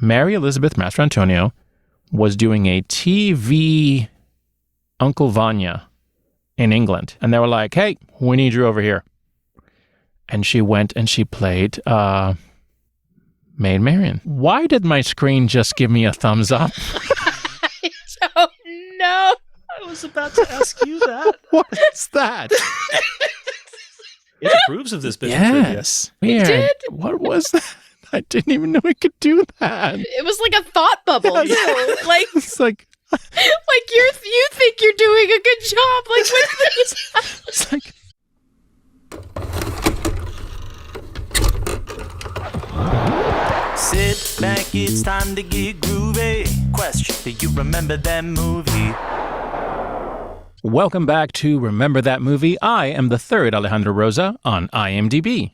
Mary Elizabeth Mastrantonio was doing a TV Uncle Vanya in England. And they were like, hey, we need you over here. And she went and she played Maid Marian. Why did my screen just give me a thumbs up? I don't know. I was about to ask you that. What is that? It approves of this bit of trivia. Yes. Weird. did? What was that? I didn't even know it could do that. It was like a thought bubble. Yes. Too. Like It's like, you think you're doing a good job. Like with this. it's like, Sit back, it's time to get groovy. Question, do you remember that movie? welcome back to Remember That Movie. I am the third Alejandro Rosa on IMDb.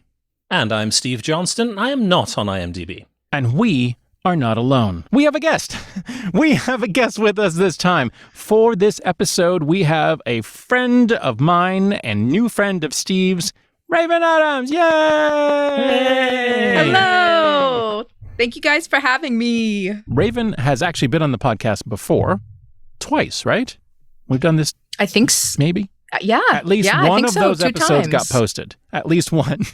And I'm Steve Johnston. I am not on IMDb. And we are not alone. We have a guest. We have a guest with us this time. For this episode, we have a friend of mine and new friend of Steve's, Raven Adams. Yay! Hello. Thank you guys for having me. Raven has actually been on the podcast before. Twice, right? We've done this I think maybe? yeah. At least yeah, one of those 2 episodes got times. posted. At least one.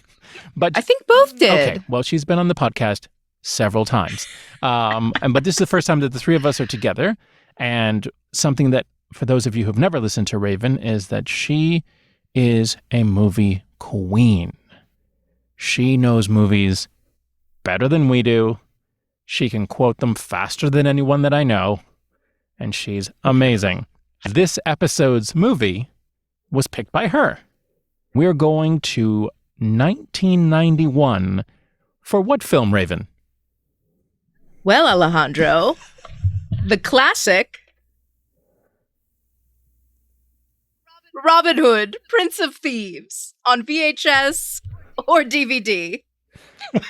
But I think both did. okay, well, she's been on the podcast several times. But this is the first time that the three of us are together. And something that, for those of you who've never listened to Raven, is that she is a movie queen. She knows movies better than we do. She can quote them faster than anyone that I know. And she's amazing. This episode's movie was picked by her. We're going to 1991 for what film, Raven? Well, Alejandro, the classic Robin Hood, Prince of Thieves on VHS or DVD.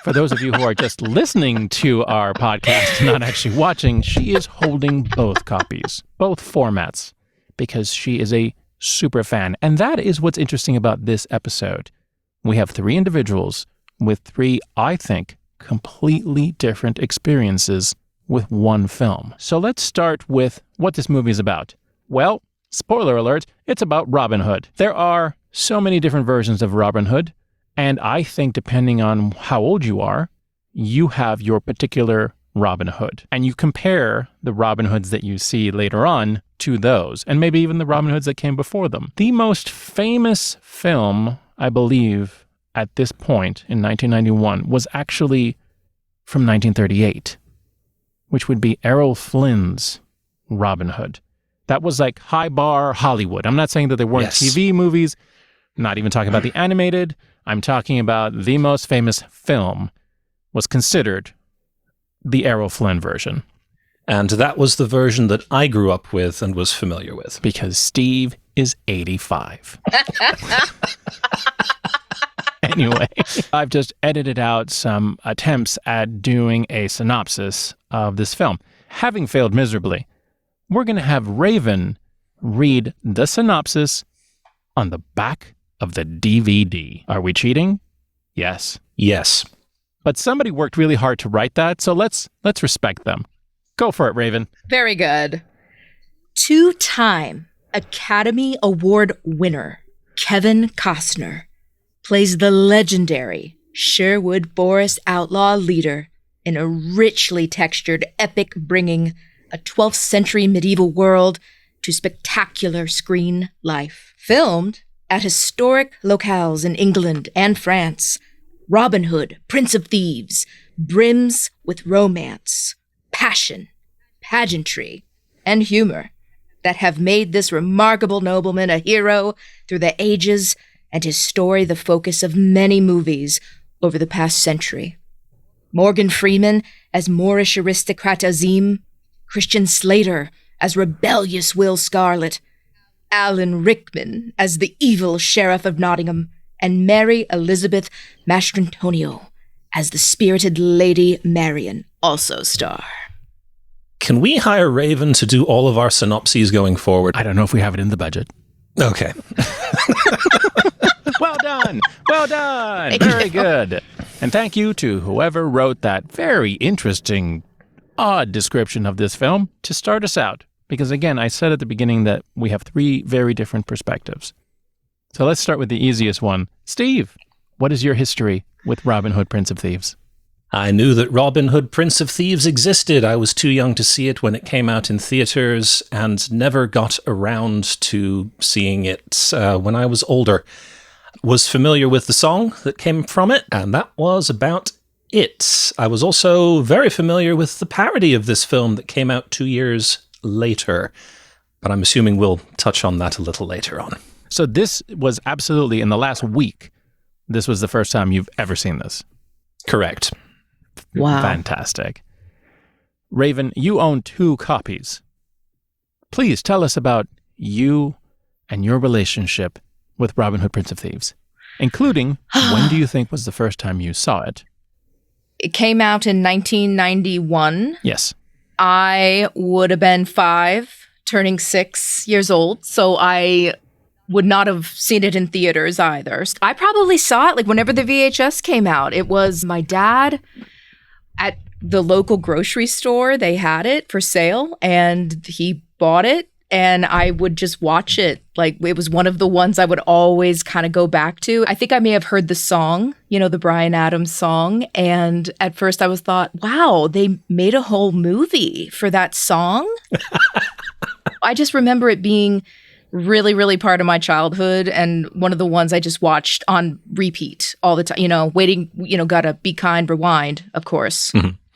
For those of you who are just listening to our podcast, not actually watching, she is holding both copies, both formats, because she is a super fan. And that is what's interesting about this episode. We have 3 individuals with 3, I think, completely different experiences with one film. So let's start with what this movie is about. Well, spoiler alert, it's about Robin Hood. There are so many different versions of Robin Hood, and I think depending on how old you are, you have your particular Robin Hood. And you compare the Robin Hoods that you see later on to those, and maybe even the Robin Hoods that came before them. The most famous film, I believe, at this point in 1991 was actually from 1938, which would be Errol Flynn's Robin Hood. That was like high bar Hollywood. I'm not saying that there weren't TV movies, I'm not even talking about the animated. I'm talking about the most famous film was considered the Errol Flynn version. And that was the version that I grew up with and was familiar with. Because Steve is 85. Anyway, I've just edited out some attempts at doing a synopsis of this film. Having failed miserably, we're going to have Raven read the synopsis on the back of the DVD. Are we cheating? Yes. Yes. But somebody worked really hard to write that, so let's respect them. Go for it, Raven. Very good. 2-time Academy Award winner Keven Costner plays the legendary Sherwood Forrest outlaw leader in a richly textured epic bringing a 12th century medieval world to spectacular screen life. Filmed at historic locales in England and France, Robin Hood, Prince of Thieves, brims with romance, passion, pageantry, and humor that have made this remarkable nobleman a hero through the ages and his story the focus of many movies over the past century. Morgan Freeman as Moorish aristocrat Azim, Christian Slater as rebellious Will Scarlet, Alan Rickman as the evil Sheriff of Nottingham, and Mary Elizabeth Mastrantonio as the spirited Lady Marian also star. Can we hire Raven to do all of our synopses going forward? I don't know if we have it in the budget. Okay. Well done. Well done. Very good. And thank you to whoever wrote that very interesting odd description of this film to start us out. Because again, I said at the beginning that we have 3 very different perspectives. So let's start with the easiest one. Steve, what is your history with Robin Hood, Prince of Thieves? I knew that Robin Hood, Prince of Thieves existed. I was too young to see it when it came out in theaters and never got around to seeing it when I was older. Was familiar with the song that came from it, and that was about it. I was also very familiar with the parody of this film that came out 2 years later, but I'm assuming we'll touch on that a little later on. So this was absolutely, in the last week, this was the first time you've ever seen this. Correct. Wow. Fantastic. Raven, you own 2 copies. Please tell us about you and your relationship with Robin Hood, Prince of Thieves, including when do you think was the first time you saw it? It came out in 1991. Yes. I would have been 5, turning 6 years old, so I would not have seen it in theaters either. I probably saw it like whenever the VHS came out. It was my dad at the local grocery store. They had it for sale, and he bought it, and I would just watch it. Like, it was one of the ones I would always kind of go back to. I think I may have heard the song, the Bryan Adams song. And at first I was thought, wow, they made a whole movie for that song. I just remember it being really, really part of my childhood, and one of the ones I just watched on repeat all the time, waiting, gotta be kind, rewind, of course,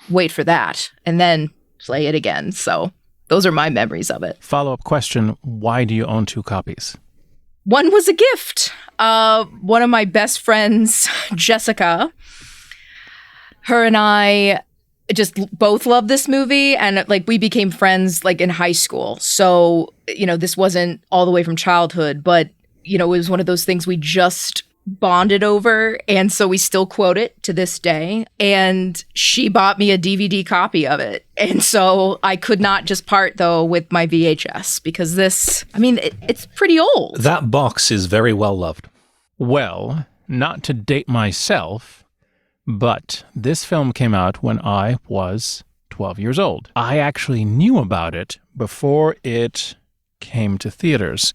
wait for that, and then play it again. So those are my memories of it. Follow-up question, why do you own 2 copies? One was a gift. One of my best friends, Jessica, her and I just both loved this movie, and we became friends in high school. So, this wasn't all the way from childhood, but, it was one of those things we just bonded over. And so we still quote it to this day. And she bought me a DVD copy of it. And so I could not just part, though, with my VHS, because it's pretty old. That box is very well loved. Well, not to date myself, but this film came out when I was 12 years old. I actually knew about it before it came to theaters.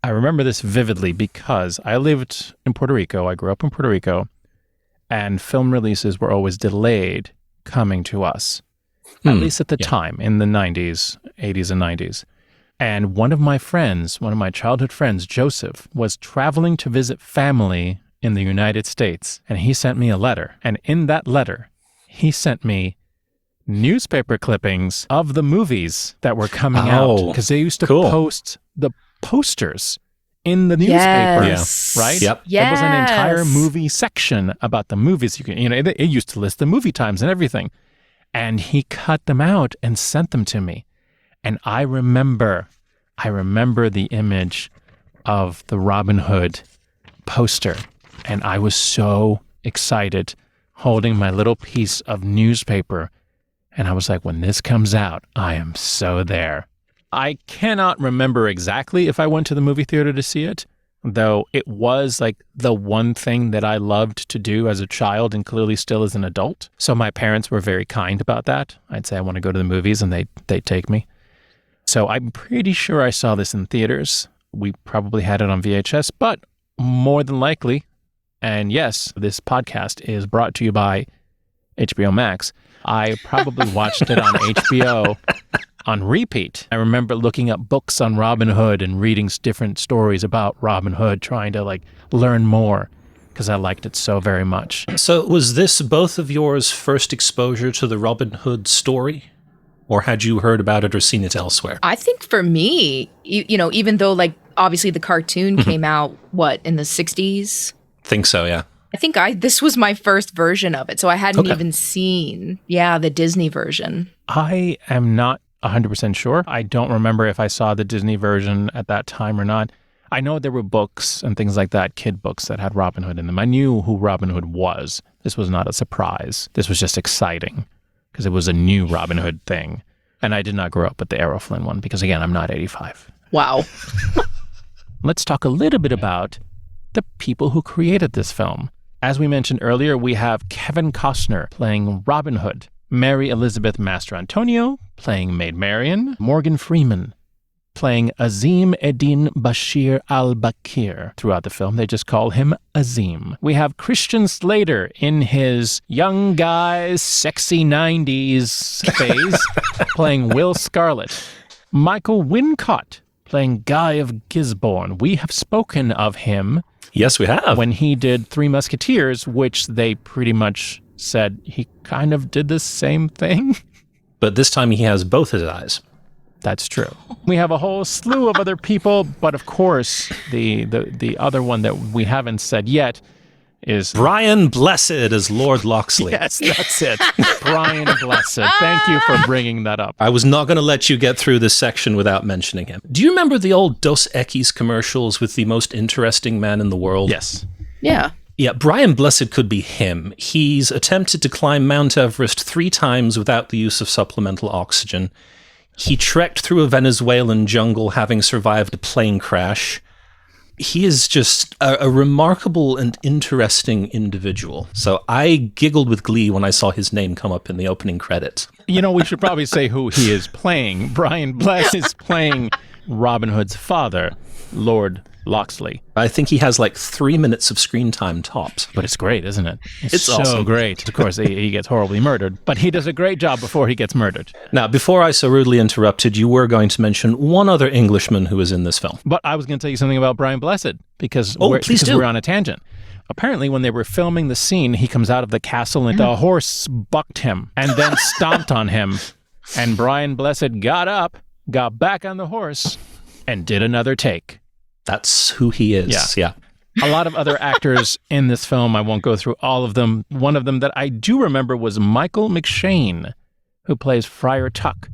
I remember this vividly because I lived in Puerto Rico. I grew up in Puerto Rico, and film releases were always delayed coming to us, at least at the time, in the 90s, 80s and 90s. And one of my childhood friends, Joseph, was traveling to visit family in the United States, and he sent me a letter. And in that letter, he sent me newspaper clippings of the movies that were coming out, because they used to post the posters in the newspaper, right? Yep. Yes. There was an entire movie section about the movies. It used to list the movie times and everything. And he cut them out and sent them to me. And I remember the image of the Robin Hood poster. And I was so excited holding my little piece of newspaper. And I was like, when this comes out, I am so there. I cannot remember exactly if I went to the movie theater to see it, though it was the one thing that I loved to do as a child and clearly still as an adult. So my parents were very kind about that. I'd say I want to go to the movies, and they'd take me. So I'm pretty sure I saw this in theaters. We probably had it on VHS, but more than likely, and yes, this podcast is brought to you by HBO Max. I probably watched it on HBO on repeat. I remember looking up books on Robin Hood and reading different stories about Robin Hood, trying to learn more because I liked it so very much. So was this both of yours first exposure to the Robin Hood story? Or had you heard about it or seen it elsewhere? I think for me, even though obviously the cartoon came out, in the 60s? Think so, yeah. I think this was my first version of it. So I hadn't even seen, the Disney version. I am not 100% sure. I don't remember if I saw the Disney version at that time or not. I know there were books and things like that, kid books that had Robin Hood in them. I knew who Robin Hood was. This was not a surprise. This was just exciting because it was a new Robin Hood thing. And I did not grow up with the Errol Flynn one because, again, I'm not 85. Wow. Let's talk a little bit about the people who created this film. As we mentioned earlier, we have Keven Costner playing Robin Hood. Mary Elizabeth Mastrantonio, playing Maid Marian. Morgan Freeman, playing Azim Eddin Bashir al-Bakir. Throughout the film, they just call him Azim. We have Christian Slater in his young guy, sexy 90s phase, playing Will Scarlet. Michael Wincott, playing Guy of Gisborne. We have spoken of him. Yes, we have. When he did Three Musketeers, which they pretty much said he kind of did the same thing. But this time he has both his eyes. That's true. We have a whole slew of other people, but of course, the other one that we haven't said yet is Brian Blessed as Lord Locksley. Yes, that's it. Brian Blessed. Thank you for bringing that up. I was not going to let you get through this section without mentioning him. Do you remember the old Dos Equis commercials with the most interesting man in the world? Yes. Yeah. Yeah, Brian Blessed could be him. He's attempted to climb Mount Everest 3 times without the use of supplemental oxygen. He trekked through a Venezuelan jungle having survived a plane crash. He is just a remarkable and interesting individual. So I giggled with glee when I saw his name come up in the opening credits. You know, we should probably say who he is playing. Brian Blessed is playing Robin Hood's father, Lord Locksley. I think he has like 3 minutes of screen time tops. But it's great, isn't it? It's so awesome. Great. Of course, he gets horribly murdered, but he does a great job before he gets murdered. Now, before I so rudely interrupted, you were going to mention one other Englishman who is in this film. But I was going to tell you something about Brian Blessed, because please do. we're on a tangent. Apparently, when they were filming the scene, he comes out of the castle and a horse bucked him and then stomped on him. And Brian Blessed got up, got back on the horse, and did another take. That's who he is. Yeah. A lot of other actors in this film. I won't go through all of them. One of them that I do remember was Michael McShane, who plays Friar Tuck.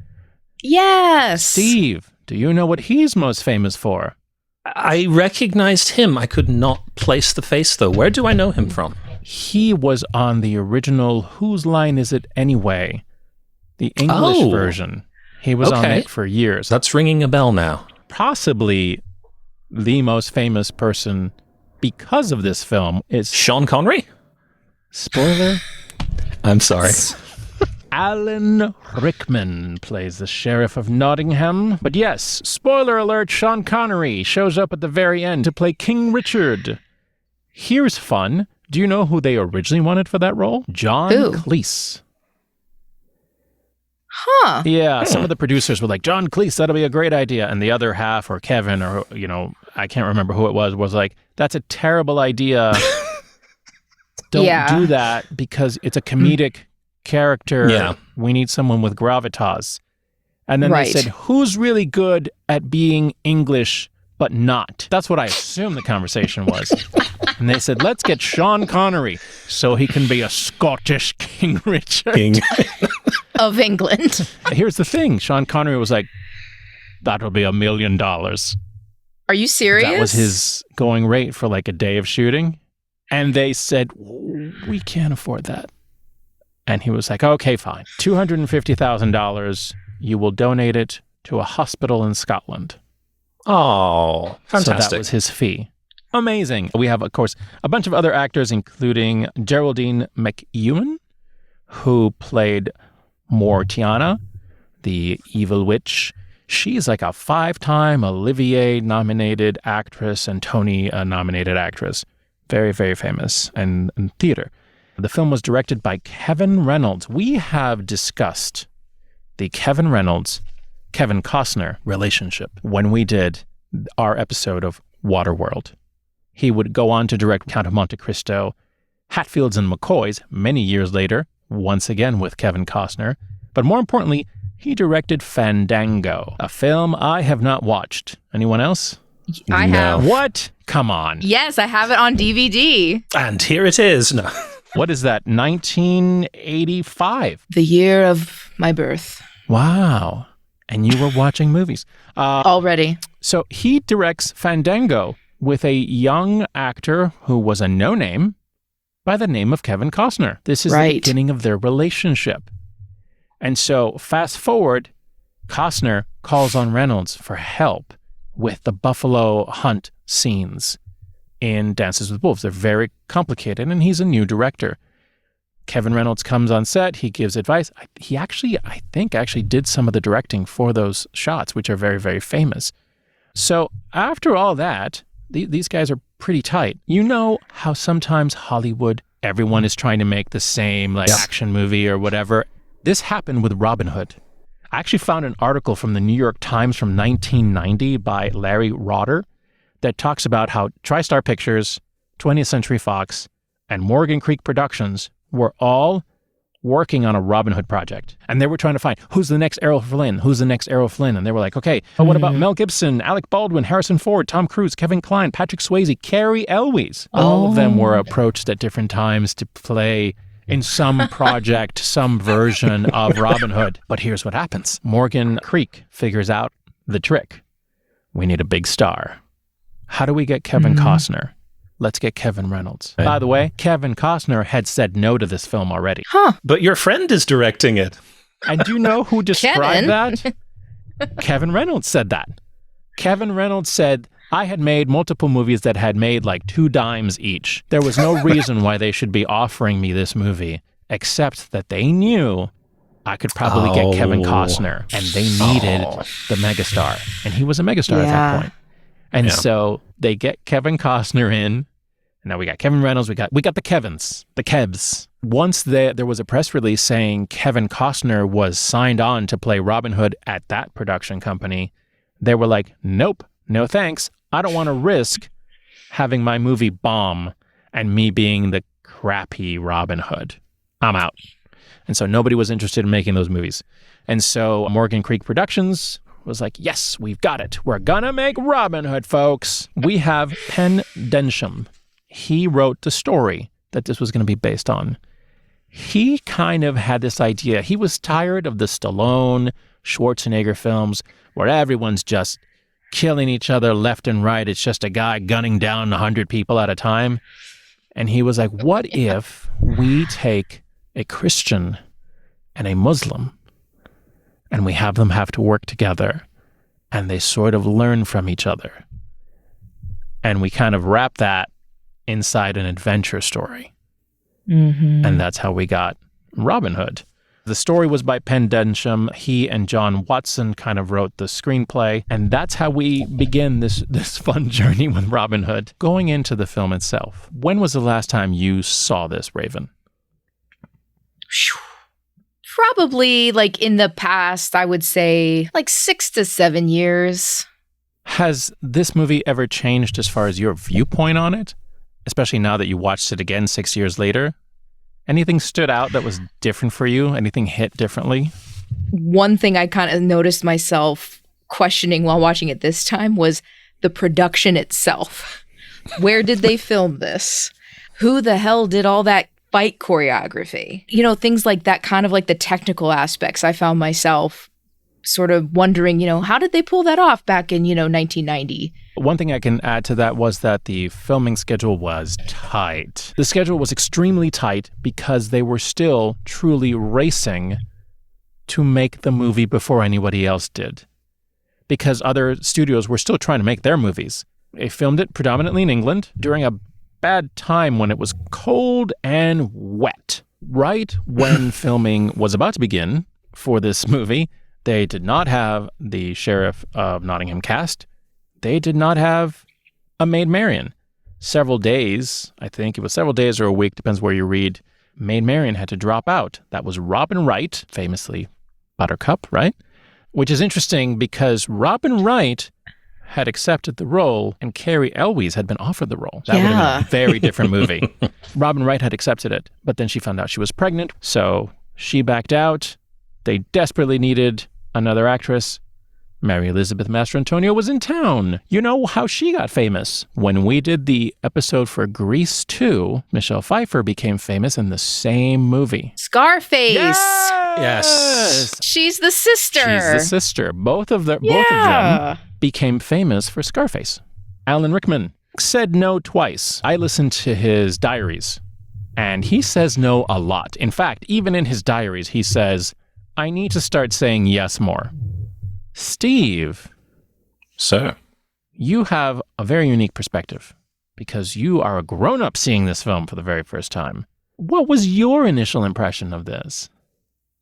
Yes. Steve, do you know what he's most famous for? I recognized him. I could not place the face, though. Where do I know him from? He was on the original Whose Line Is It Anyway? The English version. He was on it for years. That's ringing a bell now. Possibly the most famous person because of this film is Sean Connery? Spoiler? I'm sorry. Alan Rickman plays the Sheriff of Nottingham. But yes, spoiler alert, Sean Connery shows up at the very end to play King Richard. Here's fun. Do you know who they originally wanted for that role? John Cleese. Huh. Yeah, some of the producers were like, John Cleese, that'll be a great idea. And the other half, or Kevin, or, I can't remember who it was like, that's a terrible idea. Don't do that because it's a comedic character. Yeah. We need someone with gravitas. And then they said, who's really good at being English but not? That's what I assume the conversation was. And they said, let's get Sean Connery so he can be a Scottish King Richard. Of England. Here's the thing. Sean Connery was like, that'll be $1 million. Are you serious? That was his going rate for like a day of shooting. And they said, we can't afford that. And he was like, okay, fine. $250,000. You will donate it to a hospital in Scotland. Oh, fantastic. So that was his fee. Amazing. We have, of course, a bunch of other actors, including Geraldine McEwen, who played Mortiana, the evil witch. She's like a 5-time Olivier-nominated actress and Tony-nominated actress. Very, very famous in theater. The film was directed by Kevin Reynolds. We have discussed the Kevin Reynolds-Keven Costner relationship when we did our episode of Waterworld. He would go on to direct Count of Monte Cristo, Hatfields and McCoys many years later, once again with Keven Costner. But more importantly, he directed Fandango, a film I have not watched. Anyone else? I have. What? Come on. Yes, I have it on DVD. And here it is. No. What is that? 1985. The year of my birth. Wow. And you were watching movies. Already. So he directs Fandango with a young actor who was a no-name by the name of Keven Costner. This is the beginning of their relationship. And so fast forward, Costner calls on Reynolds for help with the buffalo hunt scenes in Dances with Wolves. They're very complicated, and he's a new director. Kevin Reynolds comes on set. He gives advice. He actually, I think, did some of the directing for those shots, which are very, very famous. So after all that, these guys are pretty tight. You know how sometimes Hollywood, everyone is trying to make the same action movie or whatever. This happened with Robin Hood. I actually found an article from the New York Times from 1990 by Larry Rotter that talks about how TriStar Pictures, 20th Century Fox, and Morgan Creek Productions were all working on a Robin Hood project. And they were trying to find, who's the next Errol Flynn? Who's the next Errol Flynn? And they were like, okay, but what about Mel Gibson, Alec Baldwin, Harrison Ford, Tom Cruise, Kevin Kline, Patrick Swayze, Cary Elwes? All of them were approached at different times to play in some project, some version of Robin Hood. But here's what happens. Morgan Creek figures out the trick. We need a big star. How do we get Kevin Costner? Let's get Kevin Reynolds. Right. By the way, Kevin Costner had said no to this film already. Huh. But your friend is directing it. And do you know who described that? Kevin Reynolds said that. Kevin Reynolds said, I had made multiple movies that had made like 2 dimes each. There was no reason why they should be offering me this movie, except that they knew I could probably get Kevin Costner, and they needed the megastar. And he was a megastar at that point. And so they get Kevin Costner in. Now we got Kevin Reynolds, we got the Kevins, the Kevs. Once there was a press release saying Kevin Costner was signed on to play Robin Hood at that production company, they were like, nope, no thanks. I don't want to risk having my movie bomb and me being the crappy Robin Hood. I'm out. And so nobody was interested in making those movies. And so Morgan Creek Productions was like, yes, we've got it. We're gonna make Robin Hood, folks. We have Penn Densham. He wrote the story that this was going to be based on. He kind of had this idea. He was tired of the Stallone, Schwarzenegger films where everyone's just killing each other left and right. It's just a guy gunning down 100 people at a time. And he was like, what if we take a Christian and a Muslim and we have them have to work together and they sort of learn from each other? And we kind of wrap that inside an adventure story. And that's how we got Robin Hood. The story was by Penn Densham. He and John Watson kind of wrote the screenplay, and that's how we begin this fun journey with Robin Hood. Going into the film itself, when was the last time you saw this, Raven? Probably like in the past, I would say like 6 to 7 years. Has this movie ever changed as far as your viewpoint on it? Especially now that you watched it again 6 years later? Anything stood out that was different for you? Anything hit differently? One thing I kind of noticed myself questioning while watching it this time was the production itself. Where did they film this? Who the hell did all that fight choreography? You know, things like that, kind of like the technical aspects. I found myself sort of wondering, how did they pull that off back in, 1990? One thing I can add to that was that the filming schedule was tight. The schedule was extremely tight because they were still truly racing to make the movie before anybody else did. Because other studios were still trying to make their movies. They filmed it predominantly in England during a bad time when it was cold and wet. Right when filming was about to begin for this movie, they did not have the Sheriff of Nottingham cast. They did not have a Maid Marian. Several days, I think it was several days or a week, depends where you read, Maid Marian had to drop out. That was Robin Wright, famously Buttercup, right? Which is interesting because Robin Wright had accepted the role and Cary Elwes had been offered the role. That would have been a very different movie. Robin Wright had accepted it, but then she found out she was pregnant, so she backed out. They desperately needed another actress. Mary Elizabeth Mastrantonio was in town. You know how she got famous? When we did the episode for Grease 2, Michelle Pfeiffer became famous in the same movie. Scarface. Yes. She's the sister. She's the sister. Both of them became famous for Scarface. Alan Rickman said no twice. I listened to his diaries, and he says no a lot. In fact, even in his diaries, he says, I need to start saying yes more. Steve. Sir. You have a very unique perspective because you are a grown-up seeing this film for the very first time. What was your initial impression of this?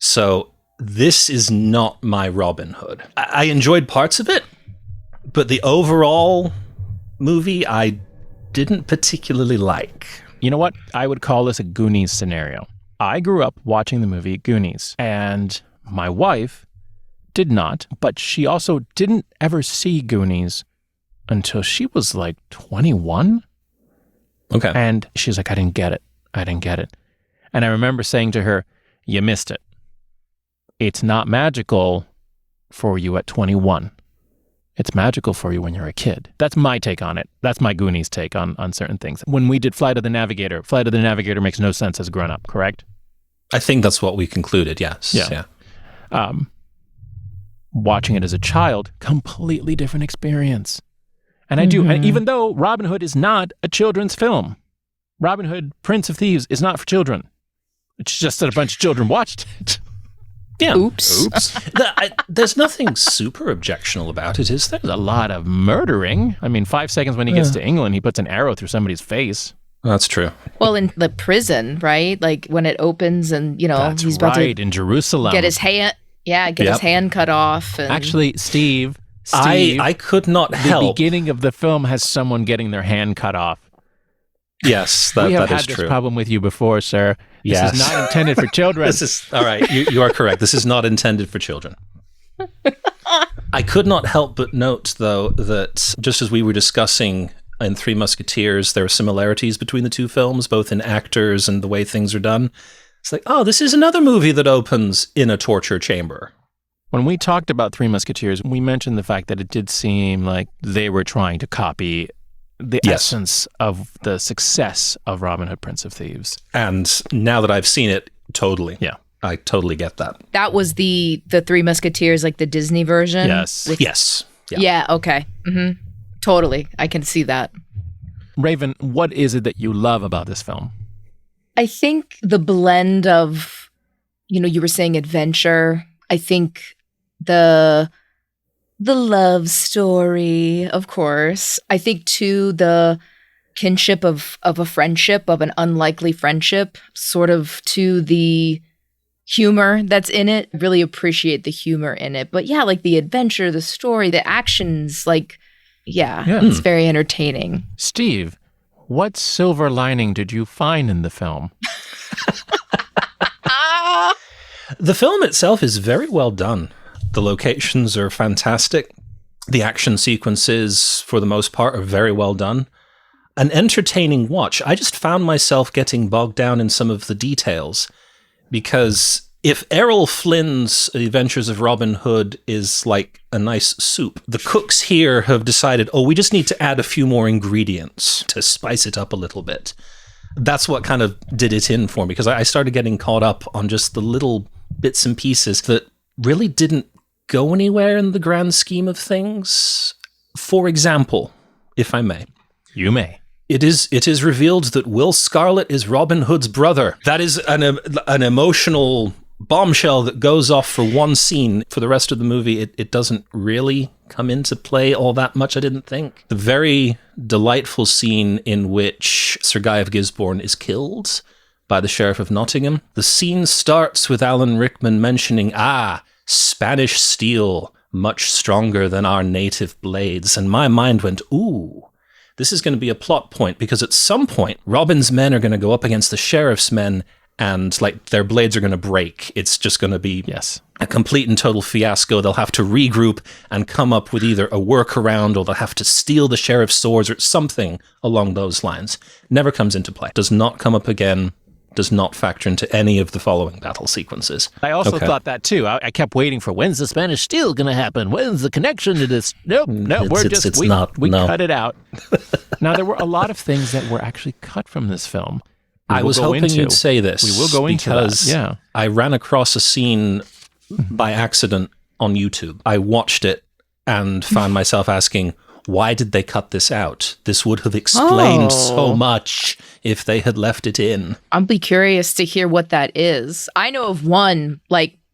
So this is not my Robin Hood. I enjoyed parts of it, but the overall movie I didn't particularly like. You know what? I would call this a Goonies scenario. I grew up watching the movie Goonies, and my wife did not, but she also didn't ever see Goonies until she was like 21. Okay. And she's like, I didn't get it. And I remember saying to her, you missed it. It's not magical for you at 21. It's magical for you when you're a kid. That's my take on it. That's my Goonies take on certain things. When we did Flight of the Navigator makes no sense as a grown-up, correct? I think that's what we concluded, yes. Yeah. Watching it as a child, completely different experience. And I do, and even though Robin Hood is not a children's film, Robin Hood, Prince of Thieves is not for children. It's just that a bunch of children watched it. Yeah. Oops. There's nothing super objectionable about it, is there? There's a lot of murdering. I mean, 5 seconds when he gets to England, he puts an arrow through somebody's face. That's true. Well, in the prison, right? Like when it opens and, That's he's about to in Jerusalem. get his hand, his hand cut off. And Actually, Steve, I could not help. The beginning of the film has someone getting their hand cut off. Yes, we have that had is this true. problem with you before, sir. Yes. This is not intended for children. This is all right. You are correct. This is not intended for children. I could not help but note, though, that just as we were discussing in Three Musketeers, there are similarities between the two films, both in actors and the way things are done. It's like, oh, this is another movie that opens in a torture chamber. When we talked about Three Musketeers, we mentioned the fact that it did seem like they were trying to copy the essence of the success of Robin Hood, Prince of Thieves. And now that I've seen it, totally. Yeah. I totally get that. that was the Three Musketeers, like the Disney version? Yes. Yes. Yeah, okay. Totally. I can see that. Raven, what is it that you love about this film? I think the blend of, you were saying adventure. I think the love story, of course. I think, too, the kinship of a friendship, of an unlikely friendship, sort of to the humor that's in it. Really appreciate the humor in it. But yeah, like the adventure, the story, the actions, it's very entertaining. Steve, what silver lining did you find in the film? The film itself is very well done. The locations are fantastic. The action sequences, for the most part, are very well done. An entertaining watch. I just found myself getting bogged down in some of the details, because if Errol Flynn's Adventures of Robin Hood is like a nice soup, the cooks here have decided, we just need to add a few more ingredients to spice it up a little bit. That's what kind of did it in for me, because I started getting caught up on just the little bits and pieces that really didn't go anywhere in the grand scheme of things. For example, if I may. You may. It is revealed that Will Scarlet is Robin Hood's brother. That is an emotional bombshell that goes off for one scene. For the rest of the movie, it doesn't really come into play all that much, I didn't think. The very delightful scene in which Sir Guy of Gisborne is killed by the Sheriff of Nottingham. The scene starts with Alan Rickman mentioning, Spanish steel, much stronger than our native blades. And my mind went, ooh, this is going to be a plot point, because at some point, Robin's men are going to go up against the Sheriff's men, and their blades are going to break. It's just going to be a complete and total fiasco. They'll have to regroup and come up with either a workaround, or they'll have to steal the Sheriff's swords, or something along those lines. Never comes into play. Does not come up again. Does not factor into any of the following battle sequences. I also thought that too. I kept waiting for, when's the Spanish steel going to happen? When's the connection to this? Nope, we cut it out. Now, there were a lot of things that were actually cut from this film. I was hoping you'd say this. We will go into that, yeah. I ran across a scene by accident on YouTube. I watched it and found myself asking, why did they cut this out? This would have explained so much if they had left it in. I'll be curious to hear what that is. I know of one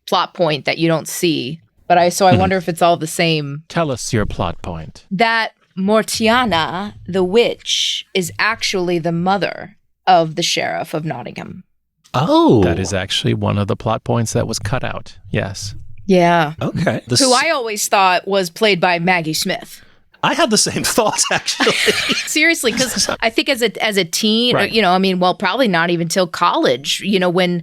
plot point that you don't see, but I wonder if it's all the same. Tell us your plot point. That Mortiana, the witch, is actually the mother of the Sheriff of Nottingham. Oh. That is actually one of the plot points that was cut out. Yes. Yeah. Okay. Who I always thought was played by Maggie Smith. I had the same thoughts, actually. Seriously, because I think as a teen, Right. probably not even till college, when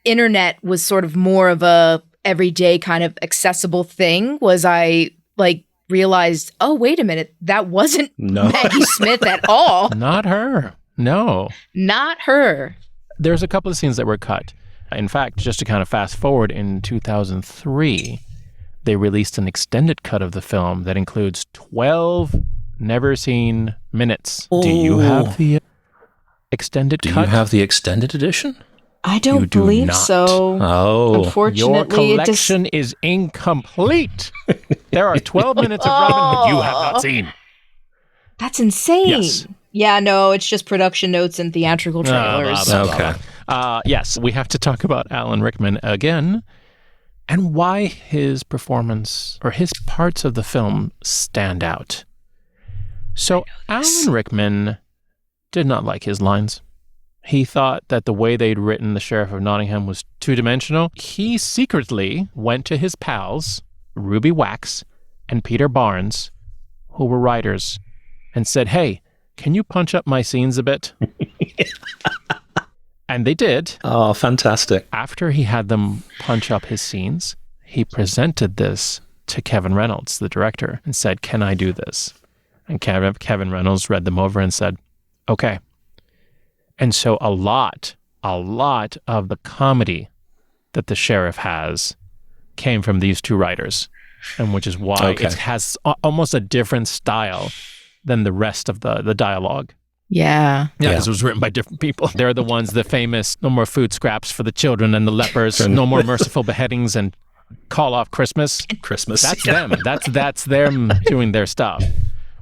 internet was sort of more of a everyday kind of accessible thing, was I realized, oh, wait a minute, that wasn't Maggie Smith at all. Not her. No. Not her. There's a couple of scenes that were cut. In fact, just to kind of fast forward, in 2003, they released an extended cut of the film that includes 12 never-seen minutes. Do you have the extended cut? Do you have the extended edition? I don't You do believe not. so. Oh. Unfortunately, Your collection is incomplete. There are 12 minutes of Robin Hood you have not seen. That's insane. Yes. Yeah, no, it's just production notes and theatrical trailers. Blah, blah, blah, Okay. blah. Yes, we have to talk about Alan Rickman again and why his performance or his parts of the film stand out. So Alan Rickman did not like his lines. He thought that the way they'd written the Sheriff of Nottingham was two-dimensional. He secretly went to his pals, Ruby Wax and Peter Barnes, who were writers, and said, hey, can you punch up my scenes a bit? And they did. Oh, fantastic. After he had them punch up his scenes, he presented this to Kevin Reynolds, the director, and said, can I do this? And Kevin Reynolds read them over and said, okay. And so a lot of the comedy that the sheriff has came from these two writers, and which is why it has almost a different style than the rest of the dialogue. Yeah. Yeah, because it was written by different people. They're the ones, the famous no more food scraps for the children and the lepers, no more merciful beheadings, and call off Christmas. That's them. That's them doing their stuff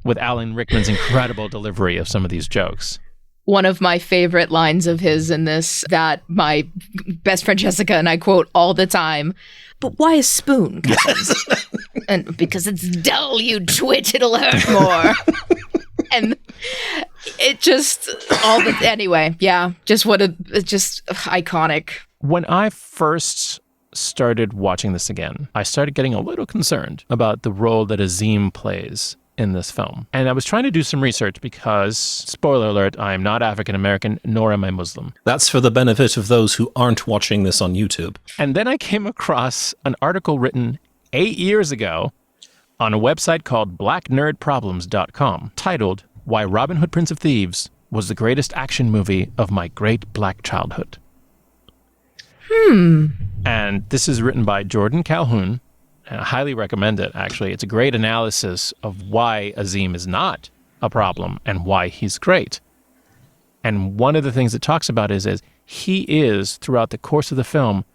with Alan Rickman's incredible delivery of some of these jokes. One of my favorite lines of his in this that my best friend Jessica and I quote all the time. But why a spoon? And because it's dull, you twit, it'll hurt more. And it just anyway, yeah, just iconic. When I first started watching this again, I started getting a little concerned about the role that Azim plays in this film. And I was trying to do some research because, spoiler alert, I am not African American, nor am I Muslim. That's for the benefit of those who aren't watching this on YouTube. And then I came across an article written 8 years ago on a website called blacknerdproblems.com titled, Why Robin Hood Prince of Thieves Was the Greatest Action Movie of My Great Black Childhood. And this is written by Jordan Calhoun, and I highly recommend it, actually. It's a great analysis of why Azim is not a problem and why he's great. And one of the things it talks about is he is, throughout the course of the film,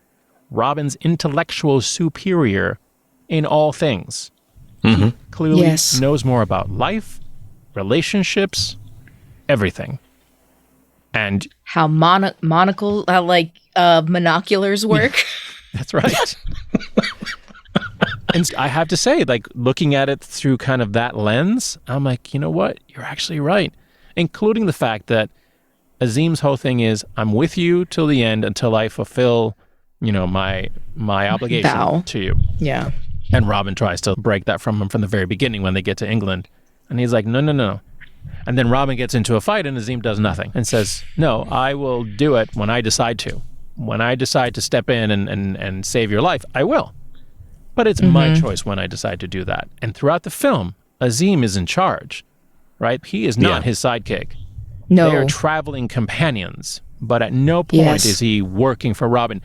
Robin's intellectual superior in all things. He clearly knows more about life, relationships, everything. And how monoculars work. that's right. And I have to say, looking at it through kind of that lens, I'm like, you know what? You're actually right. Including the fact that Azim's whole thing is, I'm with you till the end until I fulfill, my obligation to you. Yeah. And Robin tries to break that from him from the very beginning when they get to England. And he's like, no. And then Robin gets into a fight and Azim does nothing and says, no, I will do it when I decide to. When I decide to step in and save your life, I will. But it's my choice when I decide to do that. And throughout the film, Azim is in charge, right? He is not his sidekick. No. They are traveling companions, but at no point is he working for Robin.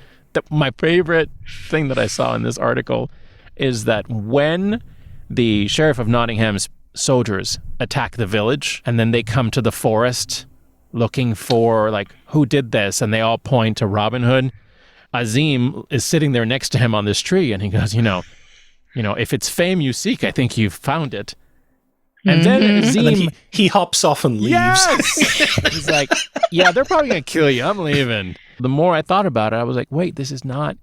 My favorite thing that I saw in this article is that when the Sheriff of Nottingham's soldiers attack the village and then they come to the forest looking for, who did this? And they all point to Robin Hood. Azim is sitting there next to him on this tree, and he goes, if it's fame you seek, I think you've found it. And then Azim... And then he hops off and leaves. Yes! He's like, yeah, they're probably going to kill you. I'm leaving. The more I thought about it, I was like, wait, this is not...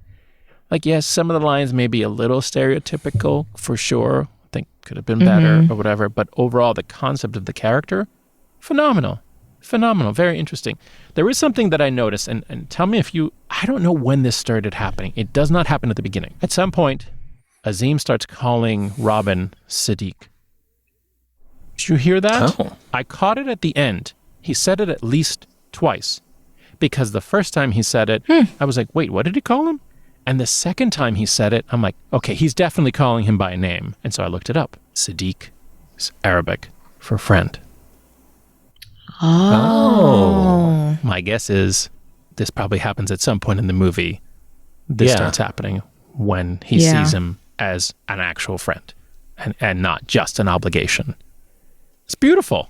yes, some of the lines may be a little stereotypical, for sure. I think could have been better or whatever. But overall, the concept of the character, phenomenal. Phenomenal. Very interesting. There is something that I noticed, and tell me if you... I don't know when this started happening. It does not happen at the beginning. At some point, Azim starts calling Robin Sadiq. Did you hear that? Oh. I caught it at the end. He said it at least twice. Because the first time he said it, I was like, wait, what did he call him? And the second time he said it, I'm like, okay, he's definitely calling him by name. And so I looked it up. Sadiq is Arabic for friend. Oh. My guess is this probably happens at some point in the movie. This starts happening when he sees him as an actual friend and not just an obligation. It's beautiful.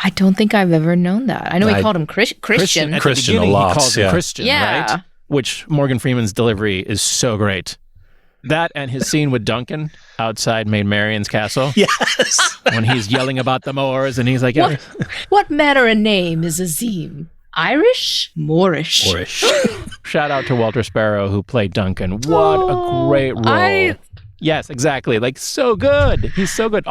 I don't think I've ever known that. I know he called him Christian. Christian at Christian the beginning, a lot, he calls him Christian, Yeah. right? Which Morgan Freeman's delivery is so great. That and his scene with Duncan outside Maid Marian's castle. Yes. When he's yelling about the Moors and he's like, yeah, What manner of name is Azim? Irish? Moorish? shout out to Walter Sparrow who played Duncan. What a great role. Yes, exactly. Like, so good. He's so good.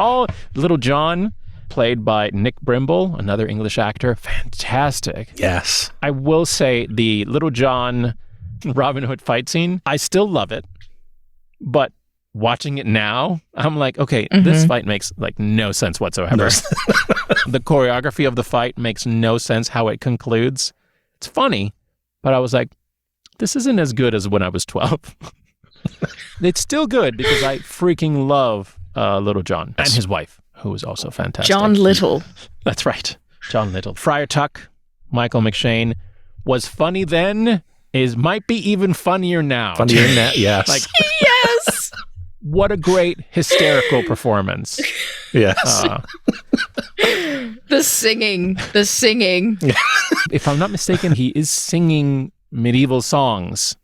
Little John, played by Nick Brimble, another English actor. Fantastic. Yes. I will say the Little John Robin Hood fight scene, I still love it. But watching it now, I'm like, okay, this fight makes like no sense whatsoever. No. The choreography of the fight makes no sense how it concludes. It's funny, but I was like, this isn't as good as when I was 12. It's still good because I freaking love Little John and his wife, who is also fantastic. John Little. That's right. John Little. Friar Tuck, Michael McShane, was funny then, might be even funnier now. Funnier than that, yes. Like, Yes. what a great hysterical performance. Yes. The singing. If I'm not mistaken, he is singing medieval songs.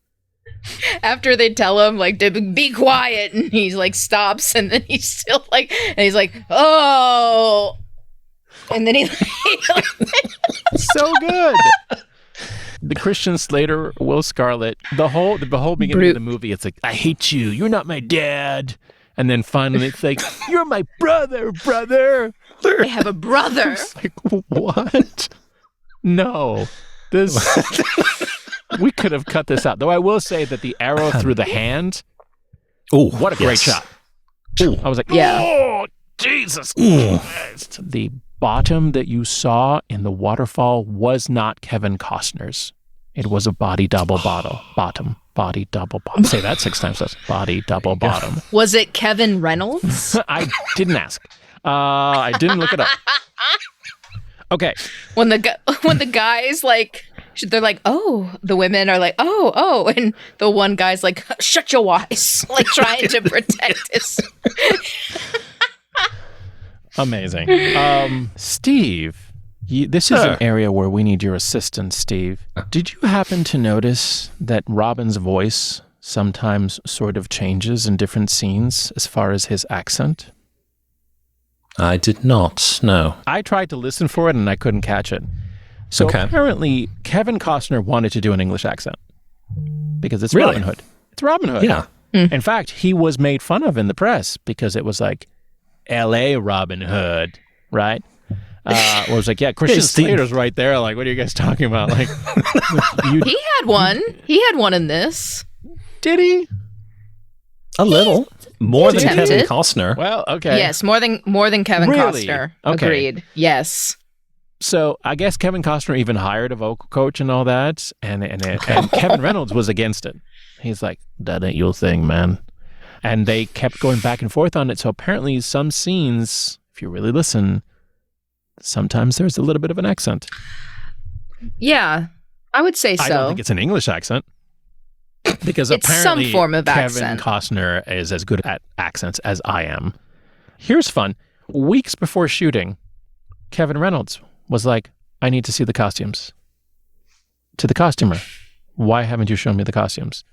After they tell him, like, to be quiet, and he's like, stops, and then he's still like, and he's like, oh. And then he So good. The Christian Slater, Will Scarlet, the whole beginning of the movie, it's like, I hate you. You're not my dad. And then finally it's like, you're my brother. I have a brother. It's like, what? No. We could have cut this out. Though I will say that the arrow through the hand, what a great shot. Ooh. I was like, oh, Jesus Christ. The bottom that you saw in the waterfall was not Keven Costner's. It was a body double bottom. Body double bottom. Say that 6 times. That's body double bottom. Was it Kevin Reynolds? I didn't ask. I didn't look it up. Okay. When the guys like, they're like, oh, the women are like, oh, and the one guy's like, shut your eyes, like trying to protect his. Amazing. Steve, this is an area where we need your assistance, Steve. Did you happen to notice that Robin's voice sometimes sort of changes in different scenes as far as his accent? I did not, no. I tried to listen for it and I couldn't catch it. So apparently, Keven Costner wanted to do an English accent because it's Robin Hood. It's Robin Hood. Yeah. In fact, he was made fun of in the press because it was like, L.A. Robin Hood, right? It was like, yeah, Christian Slater's right there. Like, what are you guys talking about? Like, He had one. He had one in this. Did he? A little. More than Tempted. Keven Costner. Well, okay. Yes, more than Kevin Really? Costner. Okay. Agreed. Yes. So I guess Keven Costner even hired a vocal coach and all that, and Kevin Reynolds was against it. He's like, that ain't your thing, man. And they kept going back and forth on it. So apparently some scenes, if you really listen, sometimes there's a little bit of an accent. Yeah, I would say so. I don't think it's an English accent. Because it's apparently some form of Keven accent. Costner is as good at accents as I am. Here's fun. Weeks before shooting, Kevin Reynolds was like, I need to see the costumes. To the costumer. Why haven't you shown me the costumes?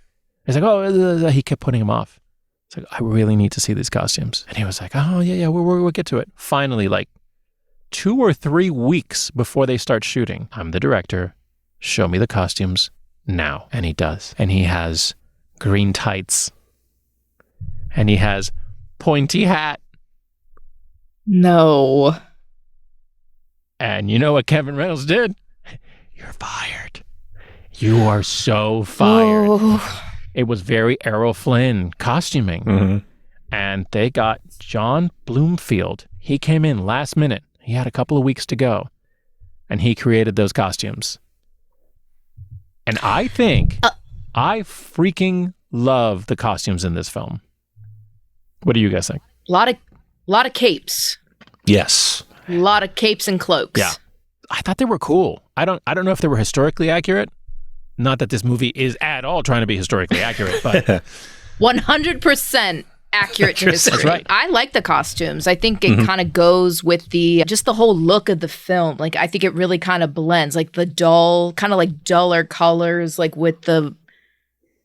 He's like, oh, he kept putting him off. It's like, I really need to see these costumes. And he was like, oh, yeah, we'll get to it. Finally, like 2 or 3 weeks before they start shooting, I'm the director. Show me the costumes now. And he does. And he has green tights. And he has pointy hat. No. And you know what Kevin Reynolds did? You're fired. You are so fired. Oh. It was very Errol Flynn costuming. Mm-hmm. And they got John Bloomfield. He came in last minute. He had a couple of weeks to go. And he created those costumes. And I think I freaking love the costumes in this film. What do you guys think? A lot of capes. Yes. A lot of capes and cloaks. Yeah. I thought they were cool. I don't know if they were historically accurate. Not that this movie is at all trying to be historically accurate, but 100% accurate to history. That's right. I like the costumes. I think it kind of goes with the whole look of the film. Like, I think it really kind of blends, like the duller colors, like with the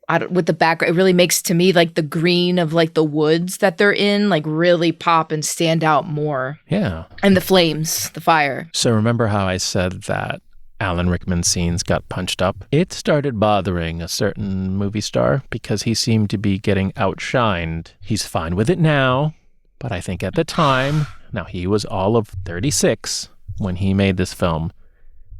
background. It really makes, to me, like the green of like the woods that they're in, like really pop and stand out more. yeah. And the flames, the fire. So remember how I said that Alan Rickman's scenes got punched up? It started bothering a certain movie star because he seemed to be getting outshined. He's fine with it now, but I think at the time, now he was all of 36 when he made this film,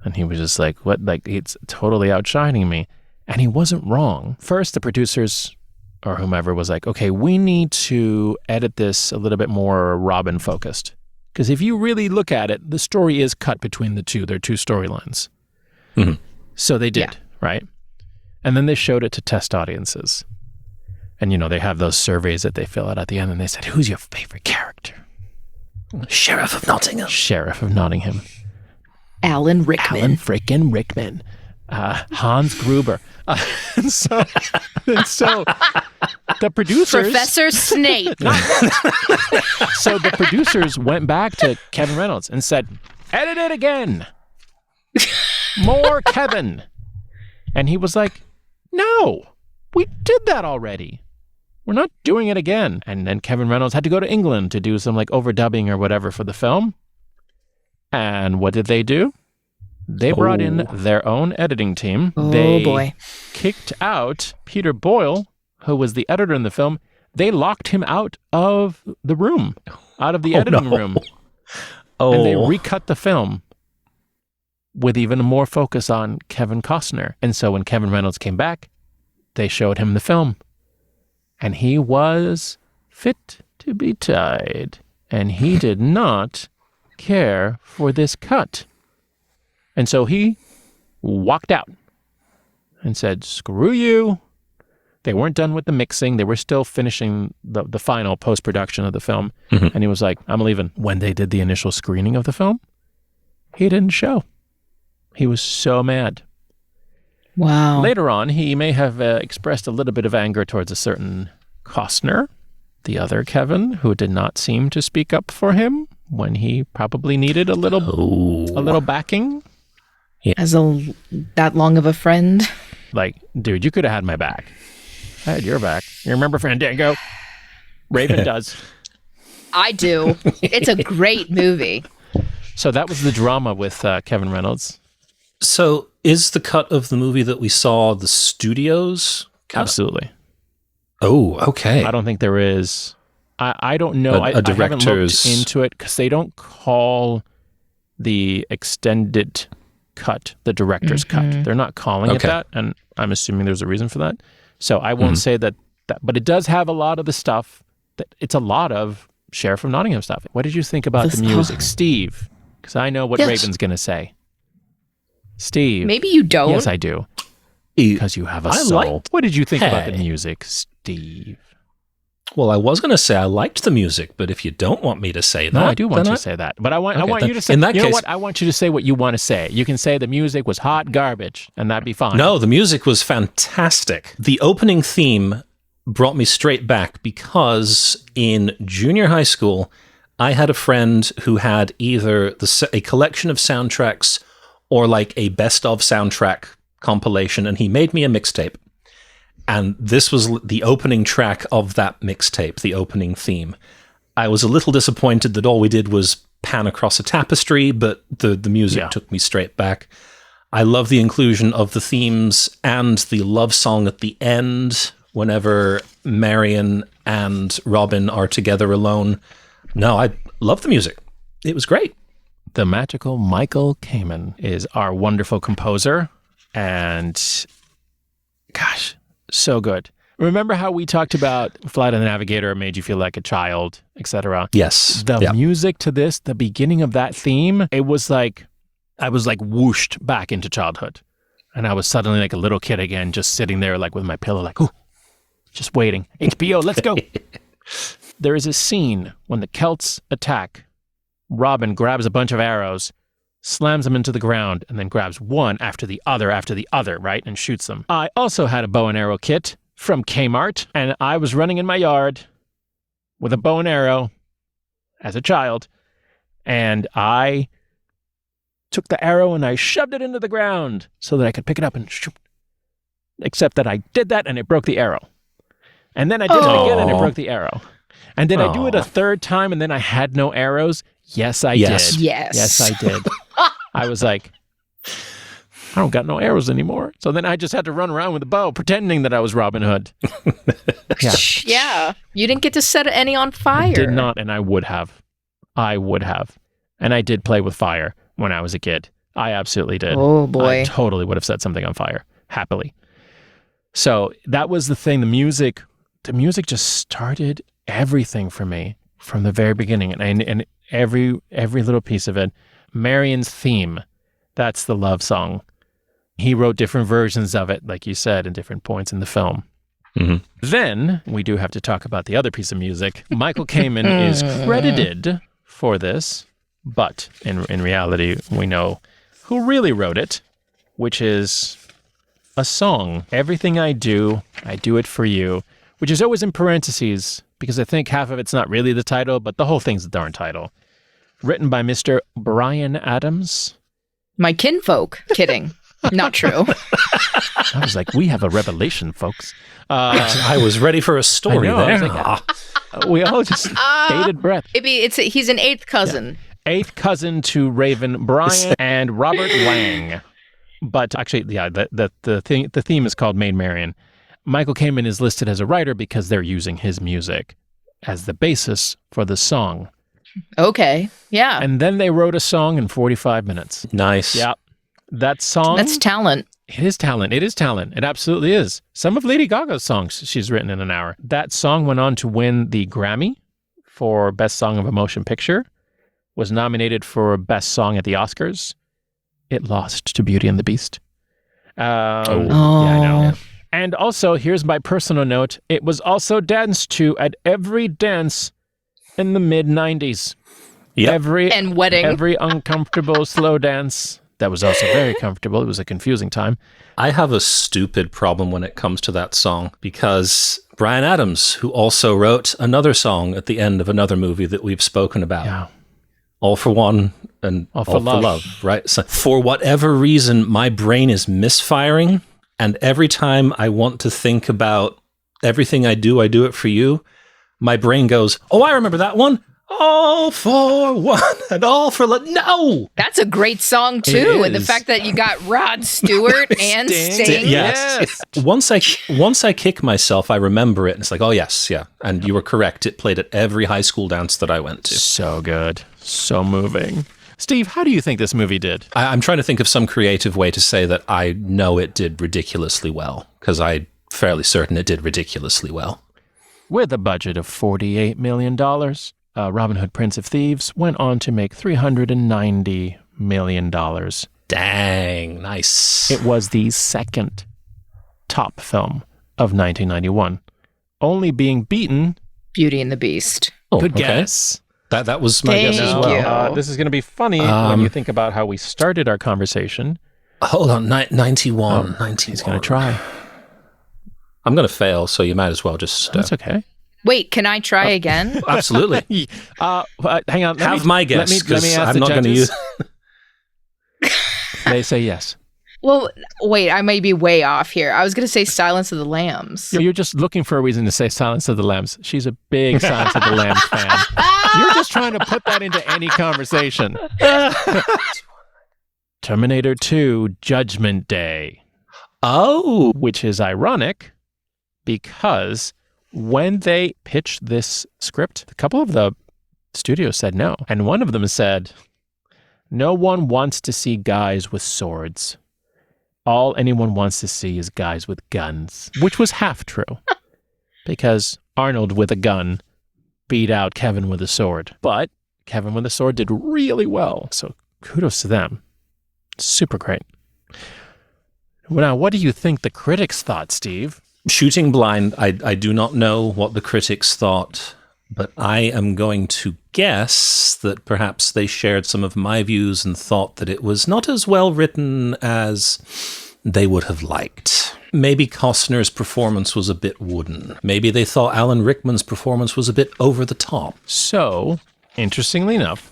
and he was just like, what? Like, it's totally outshining me. And he wasn't wrong. First, the producers or whomever was like, okay, we need to edit this a little bit more Robin focused. Because if you really look at it, the story is cut between the two. There are two storylines. Mm-hmm. So they did, right? And then they showed it to test audiences. And, you know, they have those surveys that they fill out at the end, and they said, who's your favorite character? Sheriff of Nottingham. Sheriff of Nottingham. Alan Rickman. Alan freaking Rickman. Hans Gruber. And so the producers... Professor Snape. So the producers went back to Kevin Reynolds and said, edit it again. More Kevin. And he was like, no, we did that already. We're not doing it again. And then Kevin Reynolds had to go to England to do some like overdubbing or whatever for the film. And what did they do? They brought in their own editing team. Oh, They boy. kicked out Peter Boyle, who was the editor in the film. They locked him out of the room, out of the editing room. And they recut the film with even more focus on Keven Costner. And so when Kevin Reynolds came back, they showed him the film. And he was fit to be tied. And he did not care for this cut. And so he walked out and said, screw you. They weren't done with the mixing. They were still finishing the final post-production of the film. Mm-hmm. And he was like, I'm leaving. When they did the initial screening of the film, he didn't show. He was so mad. Wow. Later on, he may have expressed a little bit of anger towards a certain Costner, the other Kevin, who did not seem to speak up for him when he probably needed a little backing. As that long of a friend. Like, dude, you could have had my back. I had your back. You remember Fandango? Raven does. I do. It's a great movie. So that was the drama with Kevin Reynolds. So is the cut of the movie that we saw the studio's cut? Absolutely. Oh, okay. I don't think there is. I don't know. I haven't looked into it because they don't call the extended cut the director's cut. They're not calling it that, and I'm assuming there's a reason for that. So I won't say that, but it does have a lot of the stuff. It's a lot of Sheriff of Nottingham stuff. What did you think about the music, Steve? Because I know what Raven's going to say. Steve. Maybe you don't. Yes, I do. Because you have a soul. What did you think about the music, Steve? Well, I was going to say I liked the music, but if you don't want me to say that, no, I do want you to say that. But I want you to say. In that case, what? I want you to say what you want to say. You can say the music was hot garbage, and that'd be fine. No, the music was fantastic. The opening theme brought me straight back because in junior high school, I had a friend who had either a collection of soundtracks or like a best of soundtrack compilation, and he made me a mixtape. And this was the opening track of that mixtape, the opening theme. I was a little disappointed that all we did was pan across a tapestry, but the music took me straight back. I love the inclusion of the themes and the love song at the end whenever Marion and Robin are together alone. No, I love the music. It was great. the magical Michael Kamen is our wonderful composer. And gosh, so good. Remember how we talked about Flight of the Navigator made you feel like a child, etc.? Yes. The music to this, the beginning of that theme, it was like, I was like whooshed back into childhood. And I was suddenly like a little kid again, just sitting there like with my pillow, like, ooh, just waiting. HBO, let's go. There is a scene when the Celts attack. Robin grabs a bunch of arrows, slams them into the ground, and then grabs one after the other, right? And shoots them. I also had a bow and arrow kit from Kmart, and I was running in my yard with a bow and arrow as a child, and I took the arrow and I shoved it into the ground so that I could pick it up and shoot. Except that I did that and it broke the arrow. And then I did it again and it broke the arrow. And did I do it a third time and then I had no arrows? Yes, I did. Yes. Yes, I did. I was like, I don't got no arrows anymore. So then I just had to run around with a bow pretending that I was Robin Hood. Yeah. You didn't get to set any on fire. I did not, and I would have. And I did play with fire when I was a kid. I absolutely did. Oh, boy. I totally would have set something on fire, happily. So that was the thing. The music just started everything for me from the very beginning. And every little piece of it. Marion's theme, that's the love song. He wrote different versions of it, like you said, in different points in the film. Mm-hmm. Then we do have to talk about the other piece of music. Michael Kamen is credited for this, but in reality, we know who really wrote it, which is a song. Everything I do it for you, which is always in parentheses because I think half of it's not really the title, but the whole thing's the darn title. Written by Mr. Bryan Adams. My kinfolk. Kidding. Not true. I was like, we have a revelation, folks. I was ready for a story there. We all just bated breath. He's an eighth cousin. Yeah. Eighth cousin to Raven Bryan and Robert Lang. But actually, yeah, the theme is called Maid Marian. Michael Kamen is listed as a writer because they're using his music as the basis for the song. Okay, yeah. And then they wrote a song in 45 minutes. Nice. Yeah. That song... That's talent. It is talent. It absolutely is. Some of Lady Gaga's songs she's written in an hour. That song went on to win the Grammy for Best Song of a Motion Picture, was nominated for Best Song at the Oscars. It lost to Beauty and the Beast. Yeah, I know. And also, here's my personal note. It was also danced to at every dance in the mid-90s. Yep. And wedding. Every uncomfortable slow dance. That was also very comfortable. It was a confusing time. I have a stupid problem when it comes to that song because Bryan Adams, who also wrote another song at the end of another movie that we've spoken about. Yeah. All for One and All for Love, right? So for whatever reason, my brain is misfiring. And every time I want to think about everything I do it for you, my brain goes, oh, I remember that one. All for one and all for love. No! That's a great song, too. And the fact that you got Rod Stewart and Sting. Yes. Once I kick myself, I remember it. And it's like, oh, yes, yeah. And you were correct. It played at every high school dance that I went to. So good. So moving. Steve, how do you think this movie did? I'm trying to think of some creative way to say that I know it did ridiculously well, because I'm fairly certain it did ridiculously well. With a budget of $48 million, Robin Hood, Prince of Thieves went on to make $390 million. Dang, nice. It was the second top film of 1991, only being beaten... Beauty and the Beast. Oh, Good okay. guess. That was my guess as well. This is going to be funny when you think about how we started our conversation. Hold on, 91. 91. He's going to try. I'm going to fail, so you might as well just... That's okay. Wait, can I try again? Absolutely. Hang on. Have my guess, because I'm not going to use... They say yes. Well, wait, I may be way off here. I was going to say Silence of the Lambs. You're just looking for a reason to say Silence of the Lambs. She's a big Silence of the Lambs fan. You're just trying to put that into any conversation. Terminator 2, Judgment Day. Oh. Which is ironic because when they pitched this script, a couple of the studios said no. And one of them said, No one wants to see guys with swords. All anyone wants to see is guys with guns, which was half true. Because Arnold with a gun beat out Keven with a sword. But Keven with a sword did really well, so kudos to them. Super great. Now, what do you think the critics thought, Steve? Shooting blind, I do not know what the critics thought, but I am going to guess that perhaps they shared some of my views and thought that it was not as well written as they would have liked. Maybe Costner's performance was a bit wooden. Maybe they thought Alan Rickman's performance was a bit over the top. So, interestingly enough,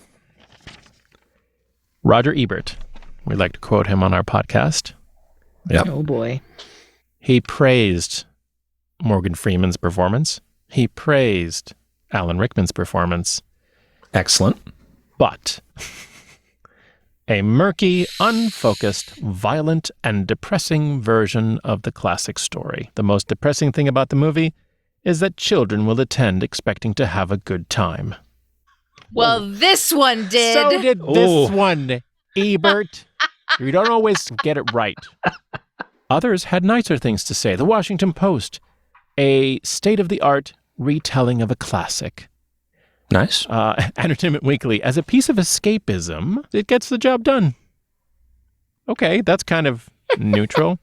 Roger Ebert, we like to quote him on our podcast. Yep. Oh boy. He praised Morgan Freeman's performance. He praised Alan Rickman's performance. Excellent. But a murky, unfocused, violent, and depressing version of the classic story. The most depressing thing about the movie is that children will attend expecting to have a good time. Well, this one did. So did this one, Ebert. You don't always get it right. Others had nicer things to say. The Washington Post, a state-of-the-art retelling of a classic. Nice. Entertainment Weekly, as a piece of escapism, it gets the job done. Okay, that's kind of neutral.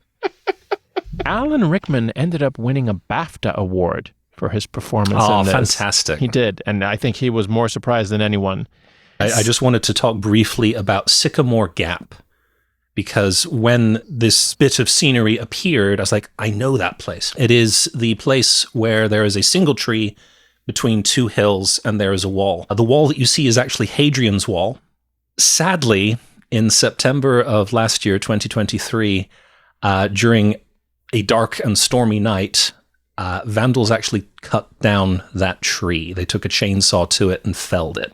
Alan Rickman ended up winning a BAFTA award for his performance in this. Fantastic. He did, and I think he was more surprised than anyone. I just wanted to talk briefly about Sycamore Gap, because when this bit of scenery appeared, I was like, I know that place. It is the place where there is a single tree between two hills and there is a wall. The wall that you see is actually Hadrian's Wall. Sadly, in September of last year, 2023, during a dark and stormy night, vandals actually cut down that tree. They took a chainsaw to it and felled it.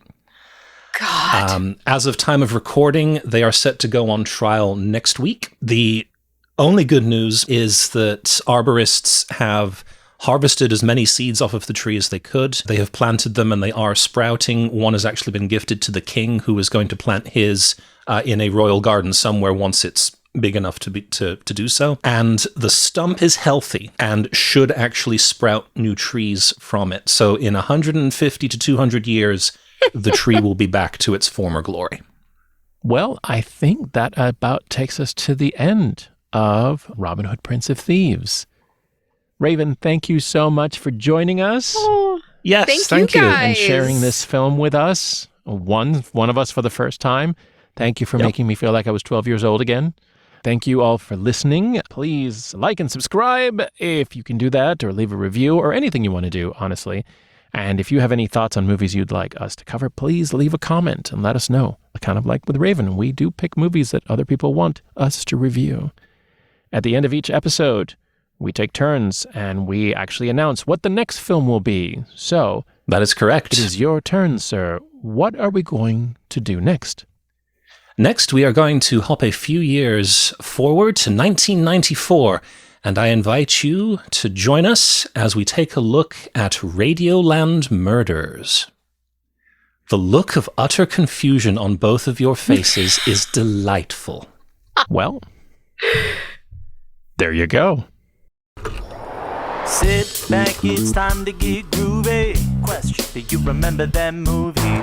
God. As of time of recording, they are set to go on trial next week. The only good news is that arborists have harvested as many seeds off of the tree as they could. They have planted them and they are sprouting. One has actually been gifted to the king, who is going to plant his in a royal garden somewhere once it's big enough to do so. And the stump is healthy and should actually sprout new trees from it. So in 150 to 200 years, the tree will be back to its former glory. Well, I think that about takes us to the end of Robin Hood, Prince of Thieves. Raven, thank you so much for joining us. Oh, Yes, thank you. And sharing this film with us. One of us for the first time. Thank you for making me feel like I was 12 years old again. Thank you all for listening. Please like and subscribe if you can do that, or leave a review, or anything you want to do, honestly. And if you have any thoughts on movies you'd like us to cover, please leave a comment and let us know. Kind of like with Raven, we do pick movies that other people want us to review. At the end of each episode, we take turns and we actually announce what the next film will be. So, that is correct. It is your turn, sir. What are we going to do next? Next, we are going to hop a few years forward to 1994, and I invite you to join us as we take a look at Radioland Murders. The look of utter confusion on both of your faces is delightful. Well, there you go. Sit back, it's time to get groovy. Question, do you remember that movie?